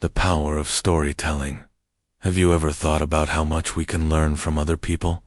The power of storytelling. Have you ever thought about how much we can learn from other people?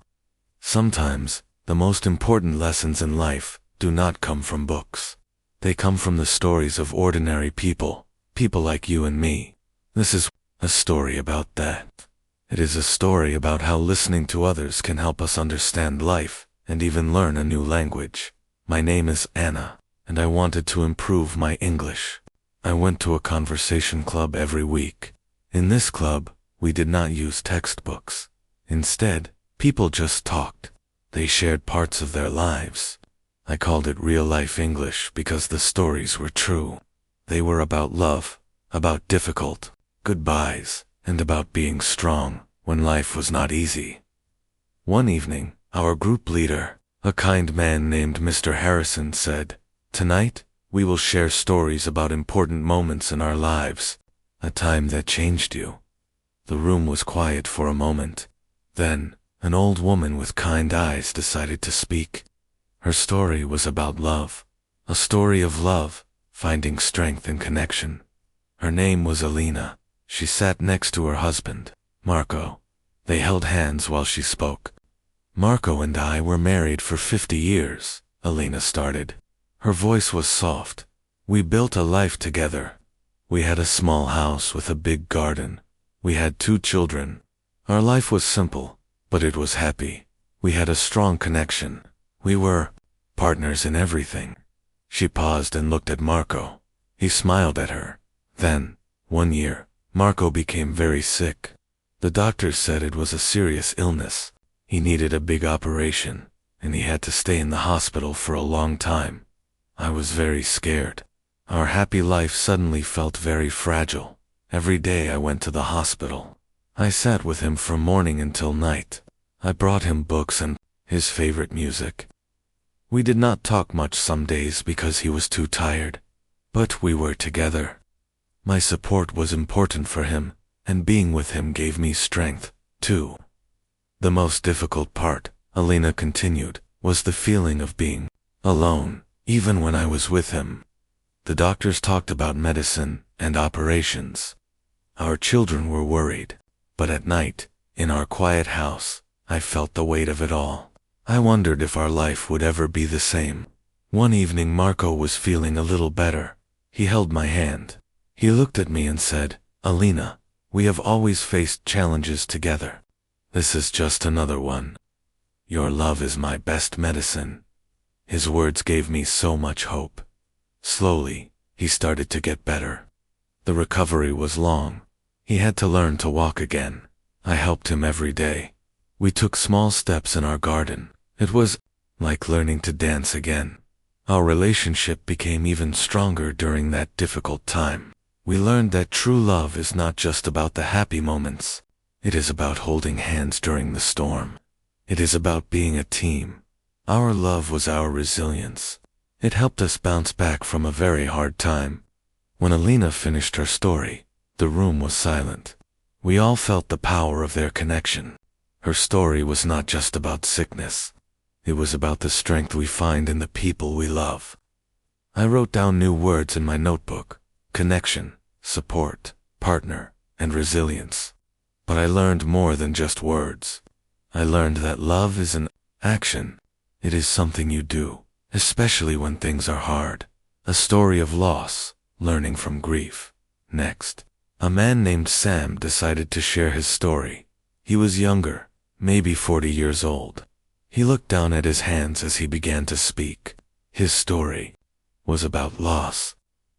Sometimes, the most important lessons in life do not come from books. They come from the stories of ordinary people, people like you and me. This is a story about that. It is a story about how listening to others can help us understand life and even learn a new language. My name is Anna, and I wanted to improve my English. I went to a conversation club every week. In this club, we did not use textbooks. Instead, people just talked. They shared parts of their lives. I called it real-life English because the stories were true. They were about love, about difficult goodbyes, and about being strong when life was not easy. One evening, our group leader, a kind man named Mr. Harrison, said, "Tonight, we will share stories about important moments in our lives, a time that changed you." The room was quiet for a moment. Then, an old woman with kind eyes decided to speak. Her story was about love, a story of love, finding strength and connection. Her name was Alina. She sat next to her husband, Marco. They held hands while she spoke. "Marco and I were married for 50 years, Alina started. Her voice was soft. "We built a life together. We had a small house with a big garden. We had 2 children. Our life was simple, but it was happy. We had a strong connection. We were partners in everything." She paused and looked at Marco. He smiled at her. Then, one year, Marco became very sick. The doctors said it was a serious illness. He needed a big operation, and he had to stay in the hospital for a long time. I was very scared. Our happy life suddenly felt very fragile. Every day I went to the hospital. I sat with him from morning until night. I brought him books and his favorite music. We did not talk much some days because he was too tired, but we were together. My support was important for him, and being with him gave me strength, too. The most difficult part, Alina continued, was the feeling of being alone, even when I was with him. The doctors talked about medicine and operations. Our children were worried, but at night, in our quiet house, I felt the weight of it all. I wondered if our life would ever be the same. One evening Marco was feeling a little better. He held my hand. He looked at me and said, "Alina, we have always faced challenges together. This is just another one. Your love is my best medicine." His words gave me so much hope. Slowly, he started to get better. The recovery was long. He had to learn to walk again. I helped him every day. We took small steps in our garden. It was like learning to dance again. Our relationship became even stronger during that difficult time. We learned that true love is not just about the happy moments. It is about holding hands during the storm. It is about being a team. Our love was our resilience. It helped us bounce back from a very hard time. When Alina finished her story, the room was silent. We all felt the power of their connection. Her story was not just about sickness. It was about the strength we find in the people we love. I wrote down new words in my notebook: connection, support, partner, and resilience. But I learned more than just words. I learned that love is an action. It is something you do, especially when things are hard. A story of loss, learning from grief. Next, a man named Sam decided to share his story. He was younger, maybe 40 years old. He looked down at his hands as he began to speak. His story was about loss.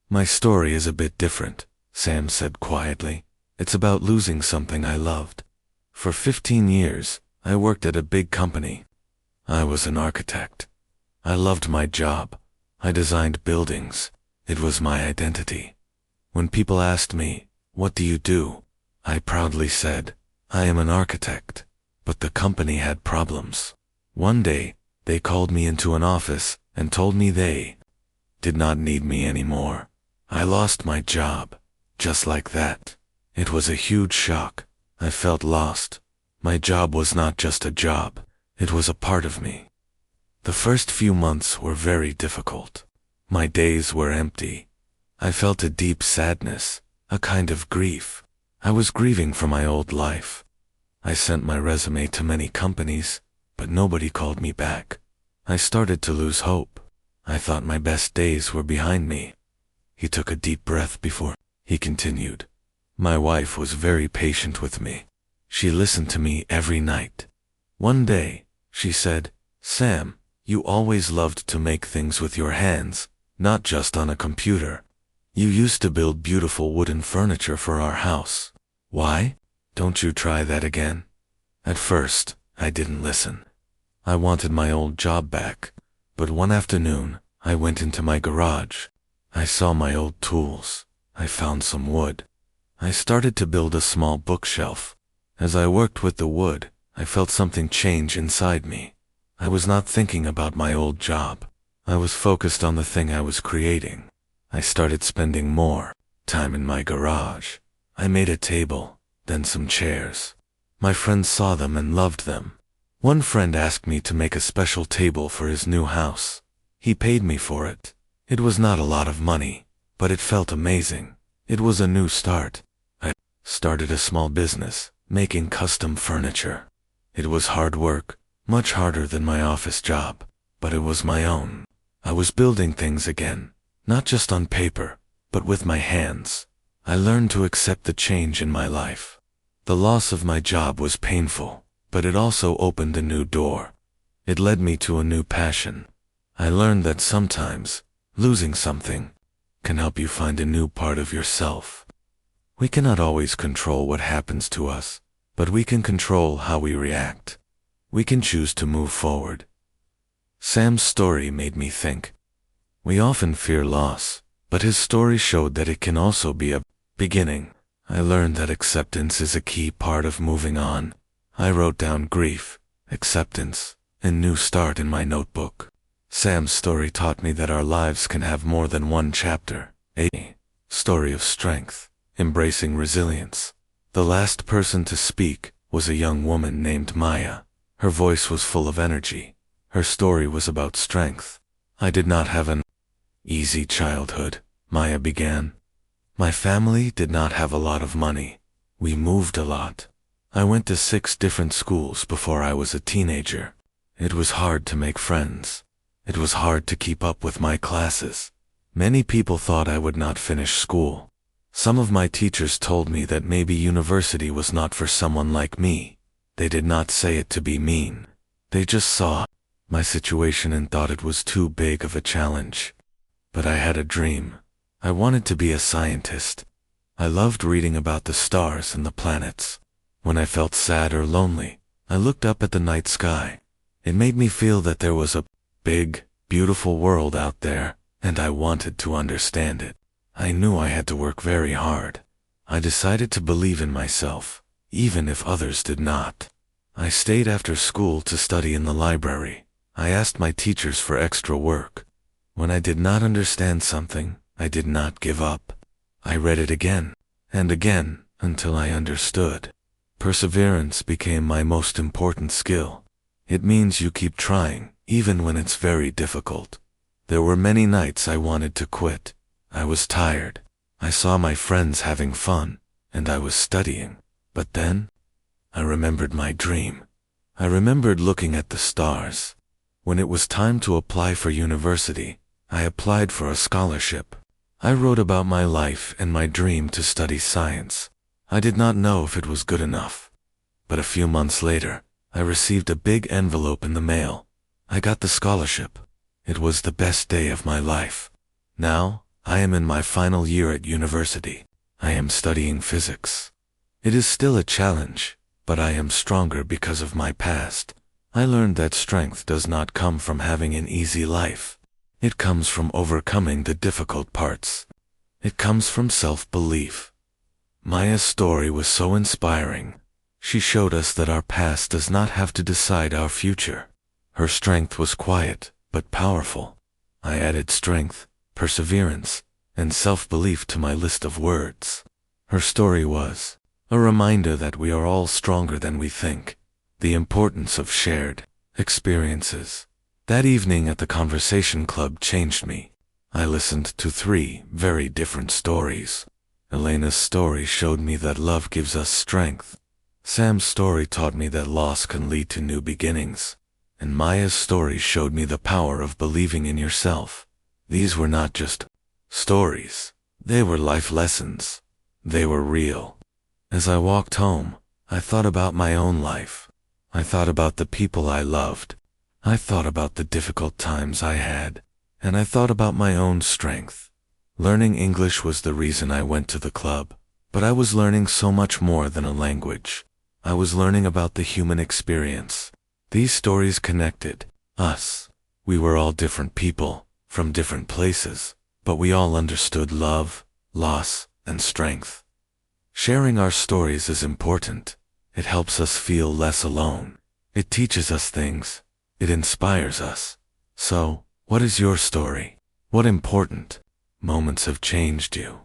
"My story is a bit different," Sam said quietly. "It's about losing something I loved. For 15 years, I worked at a big company. I was an architect. I loved my job. I designed buildings. It was my identity. When people asked me, 'What do you do?' I proudly said, 'I am an architect.' But the company had problems. One day, they called me into an office and told me they did not need me anymore. I lost my job, just like that. It was a huge shock. I felt lost. My job was not just a job. It was a part of me. The first few months were very difficult. My days were empty. I felt a deep sadness. a kind of grief. I was grieving for my old life. I sent my resume to many companies, but nobody called me back. I started to lose hope. I thought my best days were behind me. He took a deep breath before he continued. My wife was very patient with me. She listened to me every night. One day, she said, "Sam, you always loved to make things with your hands, not just on a computer. You used to build beautiful wooden furniture for our house. Why don't you try that again?" At first, I didn't listen. I wanted my old job back, but one afternoon, I went into my garage. I saw my old tools. I found some wood. I started to build a small bookshelf. As I worked with the wood, I felt something change inside me. I was not thinking about my old job. I was focused on the thing I was creating. I started spending more time in my garage. I made a table, then some chairs. My friends saw them and loved them. One friend asked me to make a special table for his new house. He paid me for it. It was not a lot of money, but it felt amazing. It was a new start. I started a small business, making custom furniture. It was hard work, much harder than my office job, but it was my own. I was building things again, not just on paper, but with my hands. I learned to accept the change in my life. The loss of my job was painful, but it also opened a new door. It led me to a new passion. I learned that sometimes, losing something can help you find a new part of yourself. We cannot always control what happens to us, but we can control how we react. We can choose to move forward. Sam's story made me think. We often fear loss, but his story showed that it can also be a beginning. I learned that acceptance is a key part of moving on. I wrote down grief, acceptance, and new start in my notebook. Sam's story taught me that our lives can have more than one chapter. A story of strength, embracing resilience. The last person to speak was a young woman named Maya. Her voice was full of energy. Her story was about strength. I did not have an easy childhood, Maya began. My family did not have a lot of money. We moved a lot. I went to 6 different schools before I was a teenager. It was hard to make friends. It was hard to keep up with my classes. Many people thought I would not finish school. Some of my teachers told me that maybe university was not for someone like me. They did not say it to be mean. They just saw my situation and thought it was too big of a challenge. But I had a dream. I wanted to be a scientist. I loved reading about the stars and the planets. When I felt sad or lonely, I looked up at the night sky. It made me feel that there was a big, beautiful world out there, and I wanted to understand it. I knew I had to work very hard. I decided to believe in myself, even if others did not. I stayed after school to study in the library. I asked my teachers for extra work. When I did not understand something, I did not give up. I read it again and again until I understood. Perseverance became my most important skill. It means you keep trying, even when it's very difficult. There were many nights I wanted to quit. I was tired. I saw my friends having fun, and I was studying. But then, I remembered my dream. I remembered looking at the stars. When it was time to apply for university, I applied for a scholarship. I wrote about my life and my dream to study science. I did not know if it was good enough. But a few months later, I received a big envelope in the mail. I got the scholarship. It was the best day of my life. Now, I am in my final year at university. I am studying physics. It is still a challenge, but I am stronger because of my past. I learned that strength does not come from having an easy life. It comes from overcoming the difficult parts. It comes from self-belief. Maya's story was so inspiring. She showed us that our past does not have to decide our future. Her strength was quiet, but powerful. I added strength, perseverance, and self-belief to my list of words. Her story was a reminder that we are all stronger than we think. The importance of shared experiences. That evening at the conversation club changed me. I listened to 3 very different stories. Elena's story showed me that love gives us strength. Sam's story taught me that loss can lead to new beginnings. And Maya's story showed me the power of believing in yourself. These were not just stories. They were life lessons. They were real. As I walked home, I thought about my own life. I thought about the people I loved. I thought about the difficult times I had. And I thought about my own strength. Learning English was the reason I went to the club. But I was learning so much more than a language. I was learning about the human experience. These stories connected us. We were all different people, from different places, but we all understood love, loss, and strength. Sharing our stories is important. It helps us feel less alone. It teaches us things. It inspires us. So, what is your story? What important moments have changed you?